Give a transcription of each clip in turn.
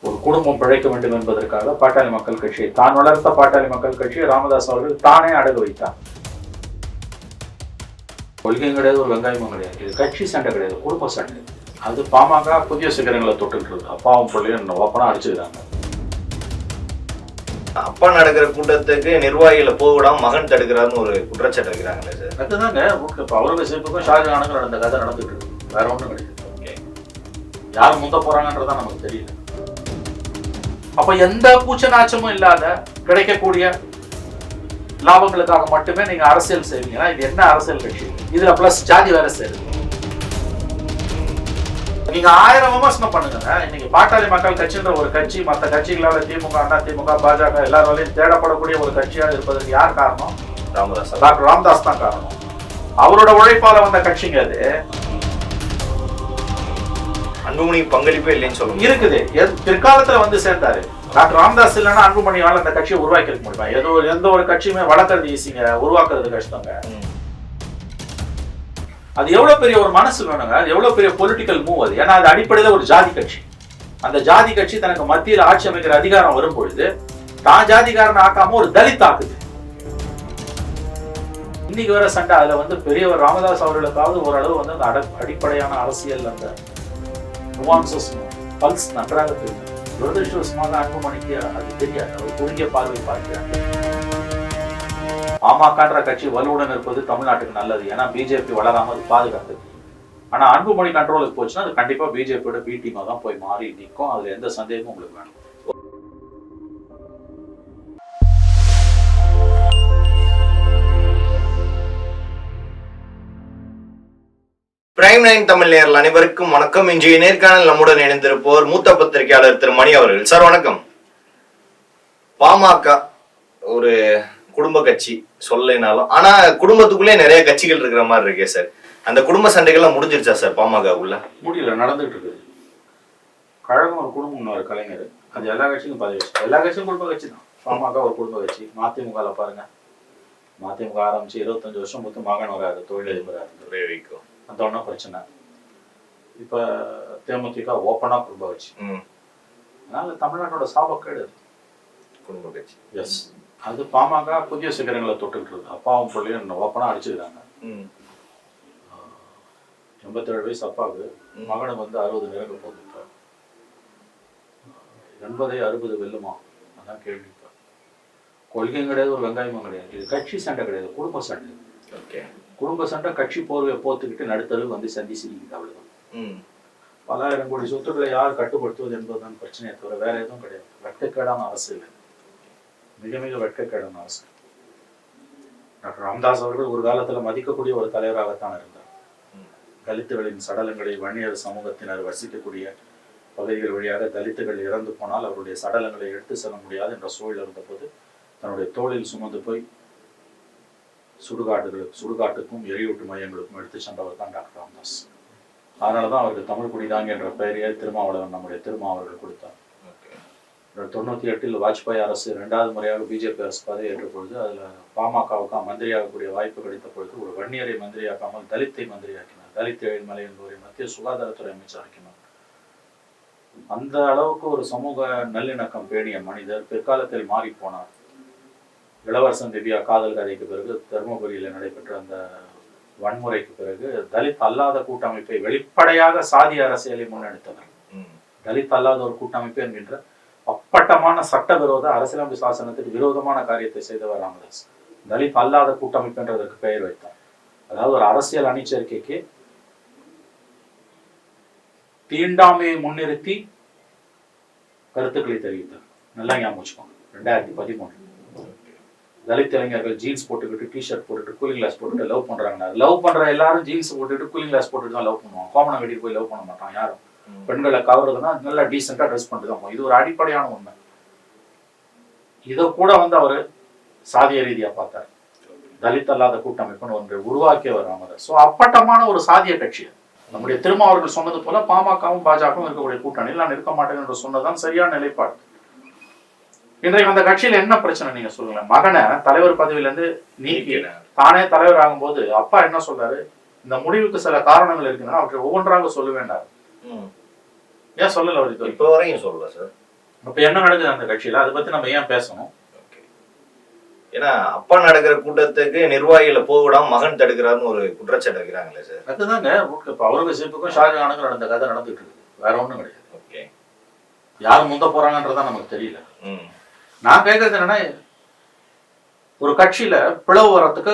ஒரு குடும்பம் பிழைக்க வேண்டும் என்பதற்காக பாட்டாளி மக்கள் கட்சியை தான் வளர்த்த பாட்டாளி மக்கள் கட்சியை ராமதாஸ் அவர்கள் தானே அடகு வைத்தார். கொள்கையும் கிடையாது, ஒரு வெங்காயமும் கிடையாது. இது கட்சி சண்டை கிடையாது, குடும்ப சண்டை. அது பாமக புதிய சிகரங்களை தொட்டுட்டு இருக்கு. அப்பாவும் பிள்ளையும் ஓப்பனா அடிச்சுக்கிறாங்க. அப்பா நடக்கிற கூட்டத்துக்கு நிர்வாகிகளை போகவிடாம மகன் தடுக்கிறாருன்னு ஒரு குற்றச்சாட்டு இருக்கிறாங்களே சார். அதுதாங்க அவுரங்கசீப்புக்கும் ஷாஜகானுக்கும் நடந்த கதை நடந்துட்டு இருக்கு. வேற ஒன்றும் கிடையாது. யார் முந்த போறாங்கன்றதான் நமக்கு தெரியல. அப்ப எந்த பூச்ச நாச்சமும் இல்லாத கிடைக்கக்கூடிய லாபங்களுக்காக மட்டுமே நீங்க அரசியல் செய்வீங்கன்னா இது என்ன அரசியல் கட்சி? இதுல பிளஸ் ஜாதி வேற சேருது. நீங்க 1000 விமர்சனம் பண்ணுங்க. இன்னைக்கு பாட்டாளி மக்கள் கட்சின்ற ஒரு கட்சி மற்ற கட்சிகளால திமுக, அண்ணா திமுக, பாஜக எல்லாராலையும் தேடப்படக்கூடிய ஒரு கட்சியாக இருப்பதற்கு யார் காரணம்? ராமதாஸ். டாக்டர் ராமதாஸ் தான் காரணம். அவரோட உழைப்பால வந்த கட்சிங்க அது. அன்புமணி பங்களிப்பே இல்லைன்னு சொல்லுங்க இருக்குது. பிற்காலத்துல வந்து சேர்ந்தாரு. டாக்டர் ராமதாஸ் இல்லைன்னா அன்புமணியால அந்த கட்சியை உருவாக்கி இருக்க முடியுமா? எந்த ஒரு கட்சியுமே வளர்க்கறது ஈஸிங்க, உருவாக்குறது கஷ்டங்க. அது எவ்வளவு பெரிய ஒரு மனசு வேணுங்க, அது எவ்வளவு பெரிய பொலிட்டிக்கல் மூவ் அது. ஏன்னா அது அடிப்படையில ஒரு ஜாதி கட்சி. அந்த ஜாதி கட்சி தனக்கு மத்தியில் ஆட்சி அமைக்கிற அதிகாரம் வரும் பொழுது தான் ஜாதிகாரன் ஆக்காம ஒரு தலித் ஆக்குது. இன்னைக்கு வர சண்டை அதுல வந்து பெரியவர் ராமதாஸ் அவர்களுக்காவது ஓரளவு வந்து அந்த அடிப்படையான அரசியல் அந்த நுவான்சஸ் பல்ஸ் நன்றாக தெரியும். துரதிருஷ்டவசமாக அன்புமணிக்கு அது தெரியாது. அவர் குறுகிய பார்வை பார்க்கிறாங்க. பாமகன்ற கட்சி வலுவுடன் இருப்பது தமிழ்நாட்டுக்கு நல்லது. ஏன்னா பிஜேபி வளராம அது பாதுகாத்து. ஆனா அன்புமணி கண்ட்ரோலுக்கு போச்சுன்னா அது கண்டிப்பா பிஜேபியோட பி டீமா தான் போய் மாறி நிற்கும். அதுல எந்த சந்தேகமும் உங்களுக்கு வேணும். பிரைம் 9 தமிழ் நேயர்கள் அனைவருக்கும் வணக்கம். இன்றைய நேர்காணல் நம்முடன் இணைந்திருப்போர் மூத்த பத்திரிகையாளர் திரு மணி அவர்கள். சார் வணக்கம். பாமக ஒரு குடும்ப கட்சி சொல்லனாலும் ஆனா குடும்பத்துக்குள்ளே நிறைய கட்சிகள் இருக்கிற மாதிரி இருக்கே சார். அந்த குடும்ப சண்டைகள்லாம் முடிஞ்சிருச்சா சார் பாமக உள்ள? முடியல, நடந்துட்டு இருக்குது. கழகம் ஒரு குடும்பம், ஒரு கலைஞர். அது எல்லா கட்சிக்கும் பதவி. எல்லா கட்சியும் குடும்ப கட்சி தான். பாமக ஒரு குடும்ப கட்சி. மதிமுக பாருங்க, மதிமுக ஆரம்பிச்சு 25 வருஷம் மொத்தம் மகன் வராது, தொழிலதிபராக இருந்து அந்த ஒன்றும் பிரச்சனை. இப்ப தேமுதிக ஓப்பனா குடும்ப கட்சி. அதனால தமிழ்நாட்டோட சாபக்கேடு குடும்ப கட்சி. எஸ், அது பாமக புதிய சிகரங்களை தொட்டுட்டு இருக்கு. அப்பாவும் பிள்ளையும் ஓப்பனா அடிச்சுக்கிறாங்க. 87 வயசு அப்பாவுக்கு, மகனுக்கு வந்து 60 நெருங்க போகுது. இப்போ 80-60 வெல்லுமா? அதான் கேள்வி. இப்போ கொள்கையும் கிடையாது, ஒரு வெங்காயமும் கிடையாது. இது கட்சி சண்டை கிடையாது, குடும்ப சண்டை. குடும்ப சண்டை கட்சி போர்வையை போத்துக்கிட்டு நடுத்தருக்கு வந்து சந்தி சிரிக்குது. அவ்வளவுதான். பல ஆயிரம் கோடி சொத்துக்களை யார் கட்டுப்படுத்துவது என்பதுதான் பிரச்சனையை தவிர வேற எதுவும் கிடையாது. வெட்கக்கேடான அரசியல், மிக மிக வெட்கக்கேடான அரசு. டாக்டர் ராமதாஸ் அவர்கள் ஒரு காலத்துல மதிக்கக்கூடிய ஒரு தலைவராகத்தான் இருந்தார். தலித்துகளின் சடலங்களை வன்னியர் சமூகத்தினர் வசிக்கக்கூடிய பகுதிகள் வழியாக தலித்துகள் இறந்து போனால் அவருடைய சடலங்களை எடுத்து செல்ல முடியாது என்ற சூழல் இருந்தபோது தன்னுடைய தோளில் சுமந்து போய் சுடுகாட்டுக்கும் எரியூட்டு மையங்களுக்கும் எடுத்து சென்றவர் தான் டாக்டர் ராமதாஸ். அதனாலதான் அவருக்கு தமிழ் குடிதாங்க என்ற பெயரையே திருமாவளவன் நம்முடைய திருமாவர்கள் கொடுத்தார். 98 வாஜ்பாய் அரசு 2வது முறையாக பிஜேபி அரசு பதவி ஏற்ற பொழுது அதுல பாமகவுக்கு மந்திரியாகக்கூடிய வாய்ப்பு கிடைத்த பொழுது ஒரு வன்னியரை மந்திரியாக்காமல் தலித்தை மந்திரியாக்கினார். தலித் ஏழ்மலை என்பவரை மத்திய சுகாதாரத்துறை அமைச்சர் ஆக்கினார். அந்த அளவுக்கு ஒரு சமூக நல்லிணக்கம் பேணிய மனிதர் பிற்காலத்தில் மாறி போனார். இளவரசன் திவ்யா காதல் கதைக்கு பிறகு, தர்மபுரியில் நடைபெற்ற அந்த வன்முறைக்கு பிறகு தலித் அல்லாத கூட்டமைப்பை வெளிப்படையாக சாதி அரசியலை முன்னெடுத்தனர். தலித் அல்லாத ஒரு கூட்டமைப்பு என்கின்ற அப்பட்டமான சட்டவிரோத அரசியலமைப்பு சாசனத்துக்கு விரோதமான காரியத்தை செய்தவர் ராமதாஸ். தலித் அல்லாத கூட்டமைப்பு என்றதற்கு பெயர் வைத்தார். அதாவது ஒரு அரசியல் அணிச்சேர்க்கைக்கு தீண்டாமையை முன்னிறுத்தி கருத்துக்களை தெரிவித்தார். நல்லா ஞாபகம் வச்சுக்கோங்க. 2013 தலித் இளைஞர்கள் ஜீன்ஸ் போட்டுக்கிட்டு, டிஷர்ட் போட்டுட்டு, கூலிங் கிளாஸ் போட்டுட்டு லவ் பண்றாங்க. லவ் பண்ற எல்லாரும் ஜீன்ஸ் போட்டுட்டு கூலிங் கிளாஸ் போட்டுட்டு தான் லவ் பண்ணுவாங்க. கோமணம் கட்டிட்டு போய் லவ் பண்ண மாட்டான் யாரும். பெண்களை கவர்றதுன்னா நல்லா டீசெண்டா ட்ரெஸ் பண்ணிட்டு தான் போகும். இது ஒரு அடிப்படையான உண்மை. இதை கூட வந்து அவரு சாதிய ரீதியா பார்த்தார். தலித் அல்லாத கூட்டமைப்புன்னு ஒன்று உருவாக்கியவர் ராமதாஸ். ஸோ அப்பட்டமான ஒரு சாதிய கட்சி. நம்முடைய திருமாவர்கள் சொன்னது போல பாமகவும் பாஜகவும் இருக்கக்கூடிய கூட்டணியில் நான் இருக்க மாட்டேன் என்று சொன்னதான் சரியான நிலைப்பாடு. இன்றைக்கு அந்த கட்சியில என்ன பிரச்சனை நீங்க சொல்லுங்க. மகனை தலைவர் பதவியில இருந்து நீக்கி தானே தலைவர் ஆகும் போது அப்பா என்ன சொல்றாரு? இந்த முடிவுக்கு சில காரணங்கள் இருக்குன்னா அவற்றை ஒவ்வொன்றாக சொல்ல வேண்டாம். ஏன் சொல்லல? அவர் இப்ப வரையும் சொல்லல சார். அப்ப என்ன நடக்குது அந்த கட்சியில, அதை பத்தி நம்ம ஏன் பேசணும்? ஏன்னா அப்பா நடக்கிற கூட்டத்துக்கு நிர்வாகிகளை போவிடாம மகன் தடுக்கிறாருன்னு ஒரு குற்றச்சாட்டு வைக்கிறாங்களே சார். அதுதாங்க இப்ப அவுரங்கசீப்புக்கும் ஷாஜகானுக்கும் நடந்த கதை நடந்துட்டு இருக்குது, வேற ஒண்ணும் கிடையாது. ஓகே, யார் முந்த போறாங்கன்றதான் நமக்கு தெரியல. நான் கேட்கறது என்னன்னா, ஒரு கட்சியில பிளவு வர்றதுக்கு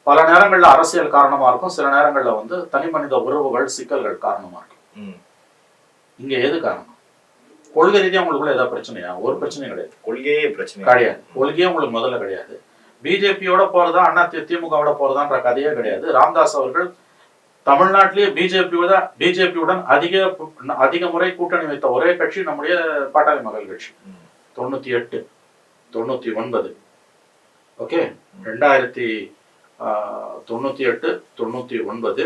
பல நேரங்கள்ல அரசியல் காரணமா இருக்கும், சில நேரங்கள்ல வந்து தனி மனித உறவுகள் சிக்கல்கள் காரணமா இருக்கும். இங்க எது காரணம்? கொள்கை ரீதியா உங்களுக்குள்ள ஏதாவது பிரச்சனையா? ஒரு பிரச்சனையும் கிடையாது. கொள்கையே பிரச்சனை கிடையாது. கொள்கையே உங்களுக்கு முதல்ல கிடையாது. பிஜேபியோட போறதா அண்ணா திமுகவோட போறதான்ற கதையே கிடையாது. ராமதாஸ் அவர்கள் தமிழ்நாட்டிலேயே பிஜேபியுடன் அதிக முறை கூட்டணி வைத்த ஒரே கட்சி நம்முடைய பாட்டாளி மக்கள் கட்சி. 98, 99, ஓகே, 2098, 99, 2014,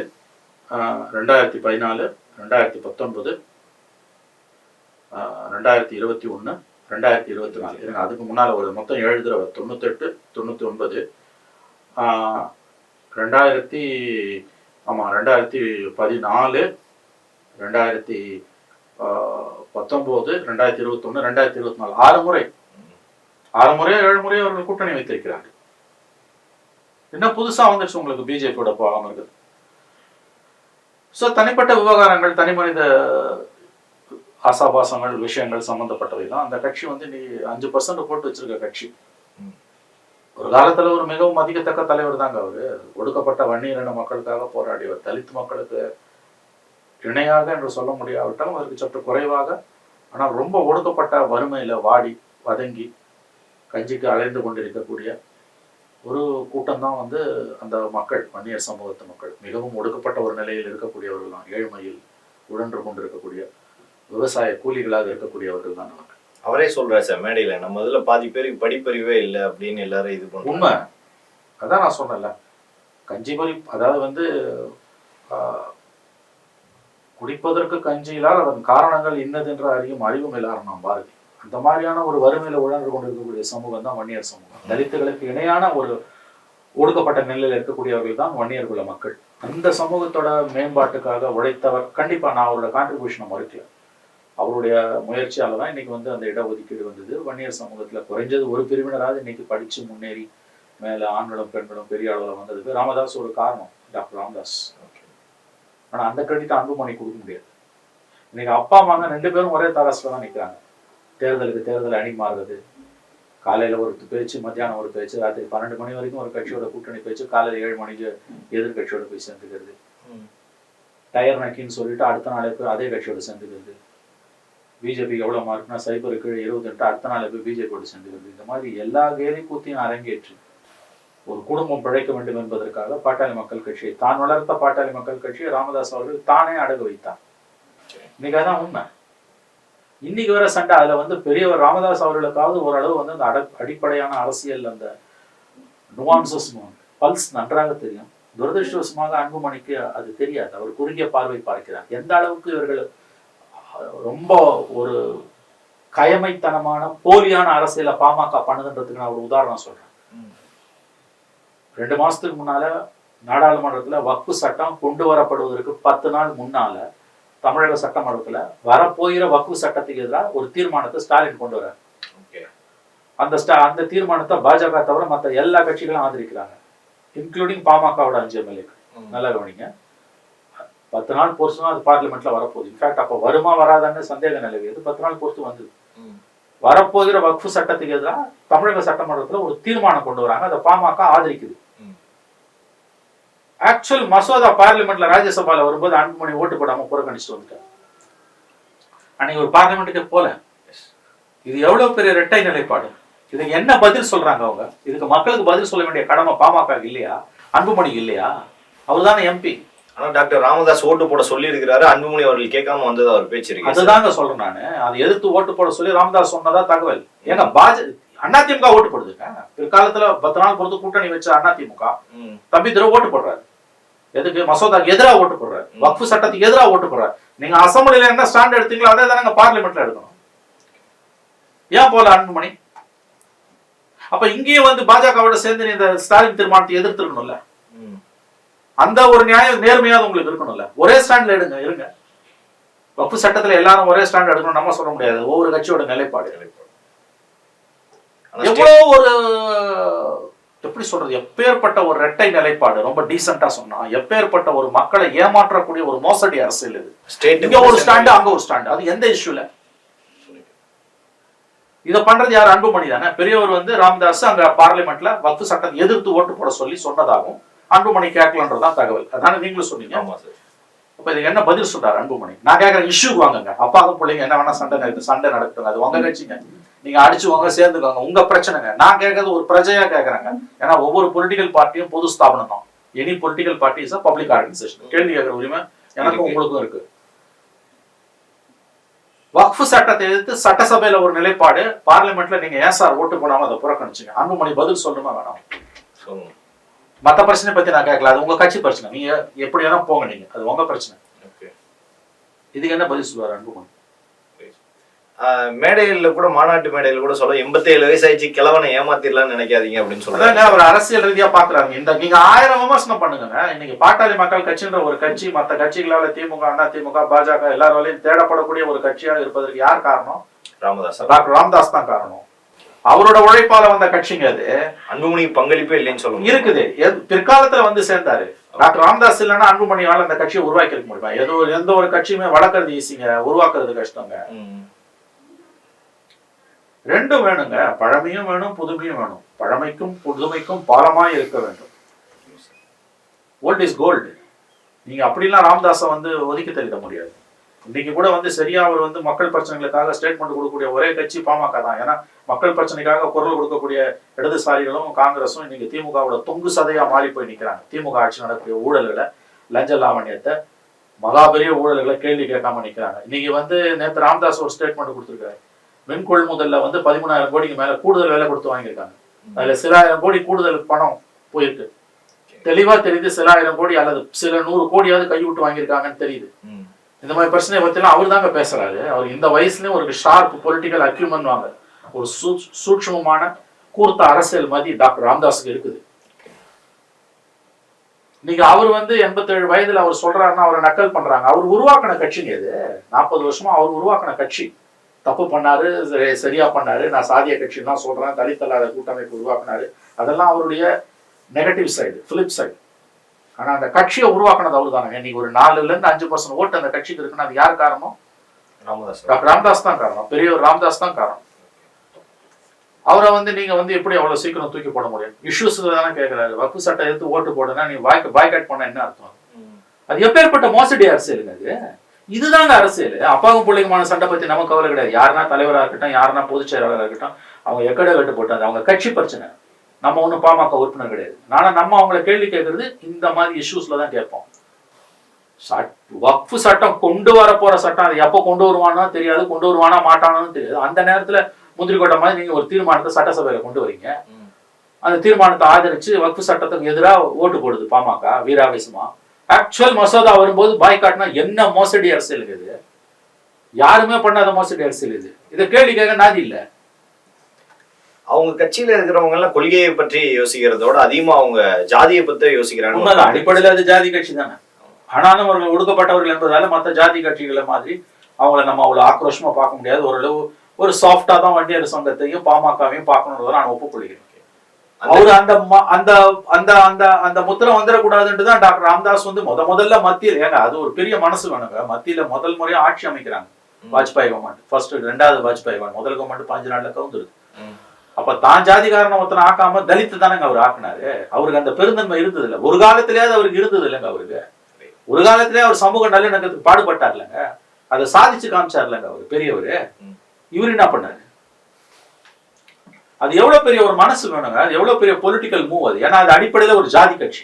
2019, 2021, 2024. அதுக்கு முன்னால ஒரு மொத்தம் 7 தடவை, 98, 99, 2014, 2019, 2021, 2024, 6 முறை 7 முறை அவர்கள் கூட்டணி வைத்திருக்கிறார்கள். என்ன புதுசா வந்துச்சு உங்களுக்கு பிஜேபியோட போகாம இருக்குது? தனிப்பட்ட விவகாரங்கள், தனி மனித ஆசாபாசங்கள், விஷயங்கள் சம்பந்தப்பட்டவை தான். அந்த கட்சி வந்து நீ 5% போட்டு வச்சிருக்க கட்சி. ஒரு காலத்துல ஒரு மிகவும் மதிக்கத்தக்க தலைவர் தாங்க அவரு. ஒடுக்கப்பட்ட வன்னியரின மக்களுக்காக போராடியவர். தலித் மக்களுக்கு இணையாக என்று சொல்ல முடியாவிட்டாலும் அதற்கு சற்று குறைவாக, ஆனால் ரொம்ப ஒடுக்கப்பட்ட வறுமையில வாடி வதங்கி கஞ்சிக்கு அலைந்து கொண்டிருக்கக்கூடிய ஒரு கூட்டம் தான் வந்து அந்த மக்கள், வன்னியர் சமூகத்து மக்கள். மிகவும் ஒடுக்கப்பட்ட ஒரு நிலையில் இருக்கக்கூடியவர்கள் தான், ஏழ்மையில் உழன்று கொண்டிருக்கக்கூடிய விவசாய கூலிகளாக இருக்கக்கூடியவர்கள் தான் நமக்கு. அவரே சொல்றாரு சார் மேடையில, நம்ம இதுல பாதி பேருக்கு படிப்பறிவே இல்லை அப்படின்னு எல்லாரும் இது பண்ணுவாங்க. உண்மை. அதான் நான் சொன்னேன்ல, கஞ்சி அதாவது வந்து குடிப்பதற்கு கஞ்சியிலால் அதன் காரணங்கள் இன்னதென்று அறியும் அறிவும் எல்லாரும் நாம் பாரதி. அந்த மாதிரியான ஒரு வறுமையில உழன்று கொண்டிருக்கக்கூடிய சமூகம் தான் வன்னியர் சமூகம். தலித்துகளுக்கு இணையான ஒரு ஒடுக்கப்பட்ட நிலையில் இருக்கக்கூடியவர்கள் தான் வன்னியர் குல மக்கள். அந்த சமூகத்தோட மேம்பாட்டுக்காக உழைத்தவர். கண்டிப்பா நான் அவரோட கான்ட்ரிபியூஷனை மறுக்கல. அவருடைய முயற்சியால தான் இன்னைக்கு வந்து அந்த இடஒதுக்கீடு வந்தது. வன்னியர் சமூகத்துல குறைஞ்சது ஒரு பிரிவினராது இன்னைக்கு படிச்சு முன்னேறி மேல ஆண்களும் பெண்களும் பெரிய அளவில் வந்ததுக்கு ராமதாஸ் ஒரு காரணம், டாக்டர் ராமதாஸ். ஆனா அந்த கிரெடிட் அன்புமணி கொடுக்க முடியாது. இன்னைக்கு அப்பா அம்மாங்க 2 பேரும் ஒரே தராசுல தான் நிற்கிறாங்க. தேர்தலுக்கு தேர்தல் அணி மாறுறது, காலையில ஒரு பேச்சு, மத்தியானம் ஒரு பேச்சு, ராத்திரி 12 மணி வரைக்கும் ஒரு கட்சியோட கூட்டணி பேச்சு, காலையில 7 மணிக்கு எதிர்கட்சியோட போய் சேர்ந்துக்கிறது, டயர் நக்கின்னு சொல்லிட்டு அடுத்த நாளே போய் அதே கட்சியோட சேர்ந்துக்கிறது. பிஜேபி எவ்வளவு மார்க்னா சைபருக்கு 28, அடுத்த நாளே போய் பிஜேபியோட சேர்ந்துக்கிறது. இந்த மாதிரி எல்லா கேலி கூத்தையும் அரங்கேற்றி ஒரு குடும்பம் பிழைக்க வேண்டும் என்பதற்காக பாட்டாளி மக்கள் கட்சியை, தான் வளர்த்த பாட்டாளி மக்கள் கட்சியை ராமதாஸ் அவர்கள் தானே அடகு வைத்தார். இன்னைக்கு அதான் உண்மை. இன்னைக்கு வர சண்டை அதுல வந்து பெரியவர் ராமதாஸ் அவர்களுக்காவது ஓரளவு வந்து அந்த அடிப்படையான அரசியல் அந்த நுவான்சஸ், பல்ஸ் நன்றாக தெரியும். துரதிருஷ்டவசமாக அன்புமணிக்கு அது தெரியாது. அவர் குறுகிய பார்வை பார்க்கிறார். எந்த அளவுக்கு இவர்கள் ரொம்ப ஒரு கயமைத்தனமான போலியான அரசியலை பாமக பண்ணுதுன்றதுக்கு நான் ஒரு உதாரணம் சொல்றேன். 2 மாசத்துக்கு முன்னால நாடாளுமன்றத்துல வக்ஃபு சட்டம் கொண்டு வரப்படுவதற்கு 10 நாள் முன்னால தமிழக சட்டமன்றத்துல வரப்போகிற வக்ஃபு சட்டத்துக்கு எதிராக ஒரு தீர்மானத்தை ஸ்டாலின் கொண்டு வர, அந்த தீர்மானத்தை பாஜக தவிர மற்ற எல்லா கட்சிகளும் ஆதரிக்கிறாங்க, இன்க்ளூடிங் பாமகவோட 5 எம்எல்ஏ. நல்லா கவனிங்க. 10 நாள் பொறுத்து தான் அது பார்லிமெண்ட்ல வரப்போகுது. இன்ஃபேக்ட் அப்ப வருமா வராதான்னு சந்தேக நிலவியது. 10 நாள் பொறுத்து வந்தது. வரப்போகிற வக்ஃபு சட்டத்துக்கு எதிராக தமிழக சட்டமன்றத்துல ஒரு தீர்மானம் கொண்டு வராங்க. அதை பாமக ஆதரிக்குது. ஆக்சுவல் மசோதா பார்லிமெண்ட்ல ராஜ்யசபால வரும்போது அன்புமணி ஓட்டு போடாம புறக்கணிச்சுட்டு வந்துட்டார். அன்னைக்கு ஒரு பார்லிமெண்ட்டுக்கு போல. இது எவ்வளவு பெரிய இரட்டை நிலைப்பாடு. இதுக்கு என்ன பதில் சொல்றாங்க அவங்க? இதுக்கு மக்களுக்கு பதில் சொல்ல வேண்டிய கடமை பாமக இல்லையா? அன்புமணி இல்லையா? அவர் தானே எம்பி. ஆனா டாக்டர் ராமதாஸ் ஓட்டு போட சொல்லி இருக்கிறாரு, அன்புமணி அவர்கள் கேட்காம வந்தது அவர் பேச்சு இருக்கு. அதுதாங்க சொல்றேன் நானு. அதை எதிர்த்து ஓட்டு போட சொல்லி ராமதாஸ் சொன்னதா தகவல். ஏங்க அதிமுக ஓட்டு போடுதுங்க. பிற்காலத்துல 10 நாள் பொறுத்து கூட்டணி வச்ச அதிமுக தம்பி திரு ஓட்டு போடுறாரு. எதுக்கு? மசோதாக்கு எதிராக ஓட்டு போடுறாரு, வக்ஃபு சட்டத்துக்கு எதிராக ஓட்டு போடுறாரு. நீங்க அசம்பிளில என்ன ஸ்டாண்ட் எடுத்தீங்களோ அதே தானே பார்லிமெண்ட்ல எடுக்கணும். ஏன் போல அன்புமணி? அப்ப இங்கேயும் வந்து பாஜகவோட சேர்ந்து இந்த ஸ்டாலின் தீர்மானத்தை எதிர்த்திருக்கணும்ல. அந்த ஒரு நியாயம் நேர்மையாவது உங்களுக்கு இருக்கணும்ல. ஒரே ஸ்டாண்ட்ல இருங்க. வக்ஃபு சட்டத்துல எல்லாரும் ஒரே ஸ்டாண்ட் எடுக்கணும் நம்ம சொல்ல முடியாது. ஒவ்வொரு கட்சியோட நிலைப்பாடு எவ்வளவு ஒரு எப்படி சொல்றது, எப்பேற்பட்ட ஒரு இரட்டை நிலைப்பாடு. ரொம்ப டீசென்டா சொன்னா, எப்பேற்பட்ட ஒரு மக்களை ஏமாற்றக்கூடிய ஒரு மோசடி அரசியல் இது. இங்க ஒரு ஸ்டாண்டு, அங்க ஒரு ஸ்டாண்டு. அது எந்த இஷ்யூல இத பண்றது யார்? அன்புமணி தானே. பெரியவர் வந்து ராமதாஸ் அங்க பார்லிமெண்ட்ல வக்ஃபு சட்டத்தை எதிர்த்து ஓட்டு போட சொல்லி சொன்னதாகவும் அன்புமணி கேட்கலன்றதான் தகவல். அதான நீங்களும் சொன்னீங்க. அப்ப இதுக்கு என்ன பதில் சொல்றாரு அன்புமணி? நான் கேட்கறேன், இஷ்யூக்கு வாங்குங்க. அப்பாவும் பிள்ளைங்க என்ன வேணா சண்டை நடக்குதுங்க, அது உங்க கட்சிங்க, நீங்க அடிச்சுவாங்க, சேர்ந்துக்கோங்க, உங்க பிரச்சனைங்க. நான் கேட்கறது ஒரு பிரஜையா கேட்கறாங்க. ஏன்னா ஒவ்வொரு பொலிட்டிக்கல் பார்ட்டியும் பொது ஸ்தாபனம் தான். Any political party is public organisation. கேள்வி கேட்கிற உரிமை எனக்கும் உங்களுக்கும் இருக்கு. வக்ஃபு சட்டத்தை எதிர்த்து சட்டசபையில ஒரு நிலைப்பாடு, பார்லிமெண்ட்ல நீங்க ஏன் சார் ஓட்டு போடாம அதை புறக்கணிச்சுங்க? அன்புமணி பதில் சொல்லணுமா வேணாம்? மத்த பிரச்சனை பத்தி நான் கேட்கல, அது உங்க கட்சி பிரச்சனை, நீங்க எப்படி வேணா போங்க, நீங்க அது உங்க பிரச்சனை. இதுக்கு என்ன பதில் சொல்லுவார் அன்புமணி? மேடைகள்ல கூட, மாநாட்டு மேடையில கூட சொல்ல 87 வயசாயிடுச்சு கிழவனை ஏமாத்திடலாம்னு நினைக்காதீங்க அப்படின்னு சொல்றாங்க. அவர் அரசியல் ரீதியா பாக்குறாங்க. இந்த நீங்க 1000 விமர்சனம் பண்ணுங்க. இன்னைக்கு பாட்டாளி மக்கள் கட்சின்ற ஒரு கட்சி மத்த கட்சிகளால, திமுக, அண்ணா திமுக, பாஜக எல்லாராலையும் தேடப்படக்கூடிய ஒரு கட்சியாக இருப்பதற்கு யார் காரணம்? ராமதாஸ். டாக்டர் ராமதாஸ் தான் காரணம். அவரோட உழைப்பால வந்த கட்சிங்க அது. அன்புமணி பங்களிப்பே இல்லைன்னு சொல்லுங்க இருக்குது. பிற்காலத்துல வந்து சேர்ந்தாரு. டாக்டர் ராமதாஸ் இல்லைன்னா அன்புமணியால அந்த கட்சியை உருவாக்கி இருக்க முடியுமா? எந்த ஒரு கட்சியுமே வளர்க்கறது ஈஸிங்க, உருவாக்குறது கஷ்டங்க. ரெண்டும் வேணுங்க. பழமையும் வேணும், புதுமையும் வேணும். பழமைக்கும் புதுமைக்கும் பாலமாய் இருக்க வேண்டும். Old is gold. நீங்க அப்படிலாம் ராமதாஸை வந்து ஒதுக்கி தள்ளிட முடியாது. இன்னைக்கு கூட வந்து சரியா அவர் வந்து மக்கள் பிரச்சனைகளுக்காக ஸ்டேட்மெண்ட் கொடுக்கக்கூடிய ஒரே கட்சி பாமக தான். ஏன்னா மக்கள் பிரச்சனைக்காக குரல் கொடுக்கக்கூடிய இடதுசாரிகளும் காங்கிரஸும் இன்னைக்கு திமுகவோட தொங்கு சதையா மாறி போய் நிக்கிறாங்க. திமுக ஆட்சி நடக்கக்கூடிய ஊழல்களை, லஞ்ச லாவண்யத்தை, மகாபெரிய ஊழல்களை கேள்வி கேட்காம நிக்கிறாங்க. இன்னைக்கு வந்து நேற்று ராமதாஸ் ஒரு ஸ்டேட்மெண்ட் கொடுத்திருக்காரு. மின் கொள்முதல்ல வந்து 13,000 கோடிக்கு மேல கூடுதல் வேலை கொடுத்து வாங்கியிருக்காங்க. அதுல சில 1000 கோடி கூடுதல் பணம் போயிருக்கு. தெளிவா தெரியுது. சில 1000 கோடி அல்லது சில 100 கோடியாவது கை விட்டு வாங்கியிருக்காங்கன்னு தெரியுது. இந்த மாதிரி பிரச்சனையை பத்திலாம் அவர் தாங்க பேசுறாரு. அவர் இந்த வயசுலயும் ஒரு ஷார்ப் பொலிட்டிக்கல் அக்யூமெண்ட் வாங்க, ஒரு சூட்சமமான கூர்த்த அரசியல் மதி டாக்டர் ராமதாஸுக்கு இருக்குது. நீங்க அவர் வந்து 87 வயதுல அவர் சொல்றாருன்னா அவரை நக்கல் பண்றாங்க. அவர் உருவாக்கின கட்சிங்க இது. 40 வருஷமா அவர் உருவாக்கின கட்சி. தப்பு பண்ணாரு, சரியா பண்ணாரு, நான் சாதிய கட்சின்னு தான் சொல்றேன், தலித் அல்லாத கூட்டமைப்பு உருவாக்குனாரு, அதெல்லாம் அவருடைய நெகட்டிவ் சைடு, பிலிப் சைடு. ஆனா அந்த கட்சியை உருவாக்குனது அவரு தானே. இன்னைக்கு ஒரு 4-5% ஓட்டு அந்த கட்சிக்கு இருக்குன்னா அது யார் காரணம்? டாக்டர் ராமதாஸ் தான் காரணம். பெரியவர் ராமதாஸ் தான் காரணம். அவரை வந்து நீங்க வந்து எப்படி அவ்வளவு சீக்கிரம் தூக்கி போட முடியும்? இஷ்யூஸ் தானே கேட்கிறாரு. வக்ஃபு சட்டம் எடுத்து ஓட்டு போடுனா நீ பாய்காட் பண்ண என்ன அர்த்தம்? அது எப்பேற்பட்ட மோசடி அரசியலுங்க அது. இதுதாங்க அரசியல். அப்பாவும் பிள்ளைக்குமான சண்டை பத்தி நமக்கு கவலை கிடையாது. யாருன்னா தலைவராக இருக்கட்டும், யாருன்னா பொதுச் செயலாளராக இருக்கட்டும், அவங்க எக்கடை கட்டு போட்டாங்க, அவங்க கட்சி பிரச்சனை. நம்ம ஒன்றும் பாமக உறுப்பினர் கிடையாது. ஆனா நம்ம அவங்களை கேள்வி கேட்கறது இந்த மாதிரி இஷ்யூஸ்ல தான் கேட்போம். வக்ஃபு சட்டம் கொண்டு வர போற சட்டம், அது எப்போ கொண்டு வருவானோ தெரியாது, கொண்டு வருவானா மாட்டானு தெரியாது. அந்த நேரத்துல முந்திரி கொட்ட மாதிரி நீங்க ஒரு தீர்மானத்தை சட்டசபையில கொண்டு வரீங்க. அந்த தீர்மானத்தை ஆதரிச்சு வக்ஃபு சட்டத்துக்கு எதிராக ஓட்டு போடுது பாமக வீராவேசமா. ஆக்சுவல் மசோதா வரும்போது பாய்காட்னா என்ன மோசடி அரசியல் இது? யாருமே பண்ணாத மோசடி அரசியல் இது. இதை கேள்வி கேட்க நாதி இல்ல. அவங்க கட்சியில இருக்கிறவங்க எல்லாம் கொள்கையை பற்றி யோசிக்கிறதோட அதிகமா அவங்க ஜாதியை பத்தி யோசிக்கிறாங்க. அடிப்படையில அது ஜாதி கட்சி தானே. ஆனாலும் அவர்கள் ஒடுக்கப்பட்டவர்கள் என்பதால மற்ற ஜாதி கட்சிகளை மாதிரி அவங்கள நம்ம அவ்வளவு ஆக்ரோஷமா பார்க்க முடியாது. ஓரளவு ஒரு சாஃப்டா தான் வண்டியர் சங்கத்தையும் பாமகவையும் பார்க்கணுன்றத நான் ஒப்புக்கொள்கிறேன். அவரு அந்த அந்த அந்த அந்த அந்த முத்திரம் வந்துடக்கூடாதுன்ட்டு தான் டாக்டர் ராமதாஸ் வந்து முதல்ல மத்தியில், ஏங்க அது ஒரு பெரிய மனசு வேணுங்க. மத்தியில முதல் முறையா ஆட்சி அமைக்கிறாங்க வாஜ்பாய் கவர்மெண்ட். ஃபர்ஸ்ட் 2வது வாஜ்பாய் கவர்மெண்ட். முதல் கவர்மெண்ட் 5 நாள்ல கவுந்துருது. அப்ப தான் ஜாதிகாரனை ஒருத்தனை ஆக்காம தலித்து தானங்க அவர் ஆக்குனாரு. அவருக்கு அந்த பெருந்தன்மை இருந்தது இல்லை. ஒரு காலத்திலேயாவது அவருக்கு இருந்தது இல்லைங்க. அவருக்கு ஒரு காலத்திலேயே அவர் சமூக நல்லிணக்கத்துக்கு பாடுபட்டார் இல்லைங்க. அதை சாதிச்சு காமிச்சார் இல்லைங்க அவர் பெரியவரு. இவர் என்ன பண்ணாரு? அது எவ்வளவு பெரிய ஒரு மனசு வேணுங்க. அது எவ்வளவு பெரிய பொலிட்டிக்கல் மூவ் அது. ஏன்னா அது அடிப்படையில ஒரு ஜாதி கட்சி.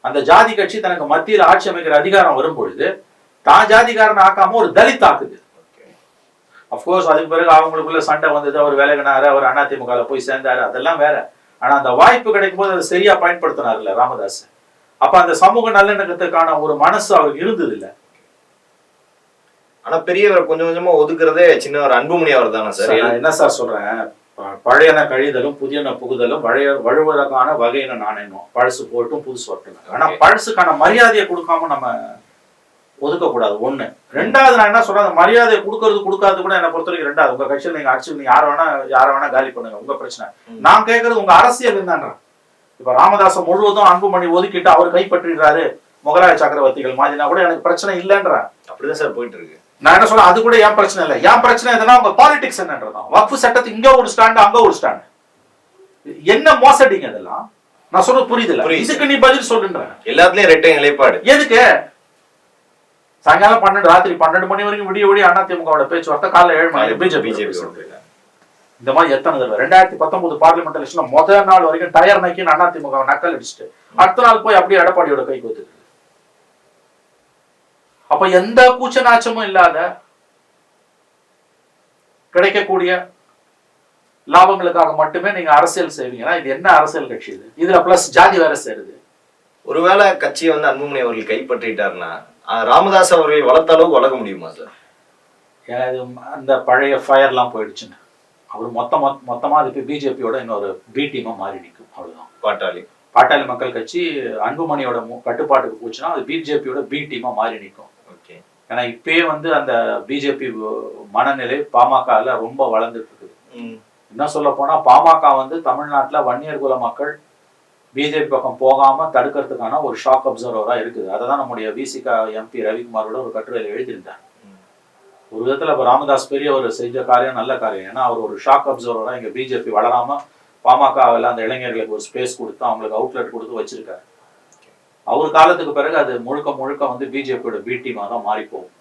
அந்த ஜாதி கட்சி தனக்கு மத்தியில் ஆட்சி அமைக்கிற அதிகாரம் வரும்பொழுது தான் ஜாதிகாரன் ஆக்காம ஒரு தலித் ஆக்குது. அப்கோர்ஸ் அதுக்கு பிறகு அவங்களுக்குள்ள சண்டை வந்தது, அவர் விலகினாரு, அவர் அதிமுக போய் சேர்ந்தாரு, அதெல்லாம் வேற. ஆனா அந்த வாய்ப்பு கிடைக்கும் போது அதை சரியா பயன்படுத்தினார்ல ராமதாஸ். அப்ப அந்த சமூக நல்லிணக்கத்துக்கான ஒரு மனசு அவருக்கு இருந்தது இல்ல. ஆனா பெரியவர் கொஞ்சம் கொஞ்சமா ஒதுக்குறதே சின்னவர் அன்புமணி அவர் தானே சார். என்ன சார் சொல்றேன், பழையன கழிதலும் புதியன புகுதலும் வழுவழகான வகையின நாணயம். பழசு போட்டும் புதுசு வரட்டும். ஆனா பழசுக்கான மரியாதையை கொடுக்காம நம்ம ஒதுக்கக்கூடாது ஒண்ணு. ரெண்டாவது நான் என்ன சொல்றேன், அந்த மரியாதை கொடுக்காது கூட என்ன பொறுத்த வரைக்கும் ரெண்டாவது. உங்க கட்சியில் நீங்க அடிச்சு நீங்க யார வேணா காலி பண்ணுங்க, உங்க பிரச்சனை. நான் கேட்கறது உங்க அரசியல் என்னன்றேன். இப்ப ராமதாச முழுவதும் அன்புமணி ஒதுக்கிட்டு அவர் கைப்பற்றிடுறாரு, முகலாய சக்கரவர்த்திகள் மாதிரினா கூட எனக்கு பிரச்சனை இல்லைன்றேன். அப்படிதான் சார் போயிட்டு இருக்கு. நான் என்ன சொல்ல, அது கூட ஏன் பிரச்சனை இல்லை. ஏன் பிரச்சனை எதுனா உங்க பாலிடிக்ஸ் என்னன்றதான். வக்ஃபு சட்டத்துக்கு இங்க ஒரு ஸ்டாண்டு அங்க ஒரு ஸ்டாண்டு, என்ன மோசடிங்க இதெல்லாம். நான் சொல்றது புரியுதுல, இதுக்கு நீ பதில் சொல்லுன்ற. எல்லாத்துலயும் ரெட்டை நிலைப்பாடு எதுக்கு? சாயங்காலம் 12 ராத்திரி 12 மணி வரைக்கும் விடிய அதிமுகவோட பேச்சுவார்த்தை, காலைல 7 மணி பிஜேபி. இந்த மாதிரி எத்தனை தடவை 2019 பார்லிமெண்ட் எலெக்ஷன்ல முதல் நாள் வரைக்கும் டயர் நக்கி அதிமுக நக்கல் அடிச்சுட்டு அடுத்த நாள் போய் அப்படியே எடப்பாடியோட கை கோத்துக்கு. அப்ப எந்த கூச்ச நாச்சமும் இல்லாத கிடைக்கக்கூடிய லாபங்களுக்காக மட்டுமே நீங்க அரசியல் செய்வீங்கன்னா இது என்ன அரசியல் கட்சி இது? இதுல பிளஸ் ஜாதி வேற சேருது. ஒருவேளை கட்சியை அன்புமணி அவர்கள் கைப்பற்றிட்டாருன்னா ராமதாஸ் அவர்கள் வளர்த்த அளவுக்கு வளர்க்க முடியுமா சார்? அந்த பழைய ஃபயர்லாம் போயிடுச்சுன்னு அவர் மொத்தமா அது பிஜேபியோட இன்னொரு பி டீமா மாறி நிற்கும். அவ்வளவுதான். பாட்டாளி மக்கள் கட்சி அன்புமணியோட கட்டுப்பாட்டுக்கு போச்சுன்னா அது பிஜேபியோட பி டீமா மாறி நிற்கும். ஏன்னா இப்பயே அந்த பிஜேபி மனநிலை பாமகல ரொம்ப வளர்ந்துட்டு இருக்குது. என்ன சொல்ல போனா பாமக தமிழ்நாட்டுல வன்னியர் குல மக்கள் பிஜேபி பக்கம் போகாம தடுக்கிறதுக்கான ஒரு ஷாக் அப்சர்வரா இருக்குது. அதை தான் நம்முடைய விசிகா எம்பி ரவிக்குமாரோட ஒரு கட்டுரையில் எழுதியிருந்தார். ஒரு விதத்துல இப்ப ராமதாஸ் பெரிய ஒரு செஞ்ச காரியம், நல்ல காரியம். ஏன்னா அவர் ஒரு ஷாக் அப்சர்வரா இங்க பிஜேபி வளராம பாமகவில் அந்த இளைஞர்களுக்கு ஒரு ஸ்பேஸ் கொடுத்து அவங்களுக்கு அவுட்லெட் கொடுத்து வச்சிருக்காரு. அவர் காலத்துக்கு பிறகு அது முழுக்க பிஜேபியோட பி டீமா தான் மாறி போகும்.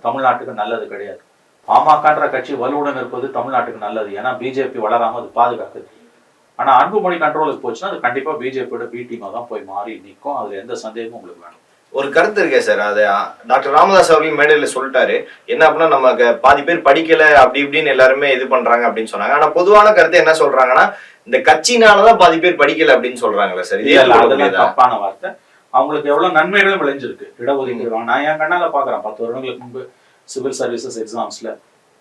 தமிழ்நாட்டுக்கு நல்லது கிடையாது. பாமகன்ற கட்சி வலுவுடன் இருப்பது தமிழ்நாட்டுக்கு நல்லது, ஏன்னா பிஜேபி வளராம அது பாதுகாக்குது. ஆனா அன்புமணி கண்ட்ரோலுக்கு போச்சுன்னா அது கண்டிப்பா பிஜேபியோட பி டீமா தான் போய் மாறி நிற்கும். அதுல எந்த சந்தேகமும் உங்களுக்கு வேணும். ஒரு கருத்து இருக்கே சார், அது டாக்டர் ராமதாஸ் அவர்கள் மேடையில சொல்லிட்டாரு. என்ன அப்படின்னா நமக்கு பாதி பேர் படிக்கல அப்படி இப்படின்னு எல்லாருமே இது பண்றாங்க அப்படின்னு சொன்னாங்க. ஆனா பொதுவான கருத்து என்ன சொல்றாங்கன்னா இந்த கட்சினாலதான் பாதி பேர் படிக்கல அப்படின்னு சொல்றாங்களே சார். இது தப்பான வார்த்தை. அவங்களுக்கு எவ்வளவு நன்மைகளும் விளைஞ்சிருக்கு இடஒதுக்கீடு. நான் என் கண்ணால பாக்குறேன். 10 வருடங்களுக்கு முன்பு சிவில் சர்வீசஸ் எக்ஸாம்ஸ்ல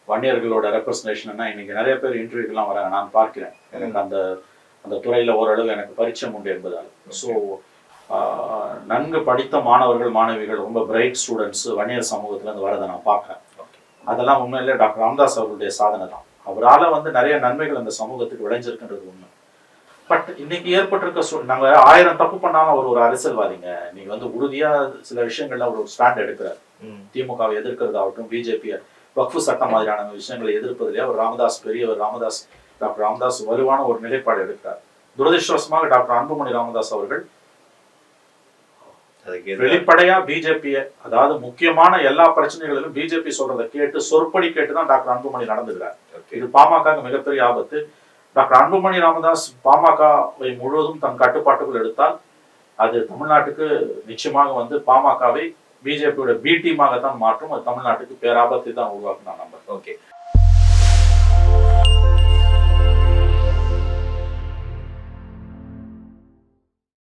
வன்னியர்களோட ரெப்ரசன்டேஷன் இன்னைக்கு நிறைய பேர் இன்டர்வியூக்கெல்லாம் வராங்க. நான் பார்க்கிறேன். எனக்கு அந்த துறையில ஓரளவு எனக்கு பரிச்சயம் உண்டு என்பதால். ஸோ நன்கு படித்த மாணவர்கள் மாணவிகள் ரொம்ப பிரைட் ஸ்டூடெண்ட்ஸ் வன்னியர் சமூகத்துல இருந்து வரதை நான் பார்க்கிறேன். அதெல்லாம் உண்மையிலே டாக்டர் ராமதாஸ் அவர்களுடைய சாதனை தான். அவரால் நிறைய நன்மைகள் அந்த சமூகத்துக்கு விளைஞ்சிருக்குன்றது உண்மை. பட் இன்னைக்கு ஏற்பட்டிருக்க நாங்க 1000 தப்பு பண்ணாலும் அவர் ஒரு அரசியல்வாதிங்க. நீங்க உறுதியா சில விஷயங்கள்ல ஒரு ஸ்டாண்ட் எடுக்கிறார். திமுகவை எதிர்க்கிறதாகட்டும், பிஜேபி வக்ஃபு சட்டம் மாதிரியான விஷயங்களை எதிர்ப்பதிலே அவர் டாக்டர் ராமதாஸ் வலுவான ஒரு நிலைப்பாடு எடுக்கிறார். துரதிருஷ்டவசமாக டாக்டர் அன்புமணி ராமதாஸ் அவர்கள் வெளிப்படையா பிஜேபி, அதாவது முக்கியமான எல்லா பிரச்சனைகளிலும் பிஜேபி சொல்றதை கேட்டு சொற்படி கேட்டுதான் டாக்டர் அன்புமணி நடந்துகிறார். இது பாமக மிகப்பெரிய ஆபத்து. டாக்டர் அன்புமணி ராமதாஸ் பாமகவை முழுவதும் தன் கட்டுப்பாட்டுக்குள் எடுத்தால் அது தமிழ்நாட்டுக்கு நிச்சயமாக பாமகவை பிஜேபியோட பி டீமாக தான் மாற்றும். அது தமிழ்நாட்டுக்கு பேராபத்தை தான் உருவாக்கும் நான் நம்புறேன்.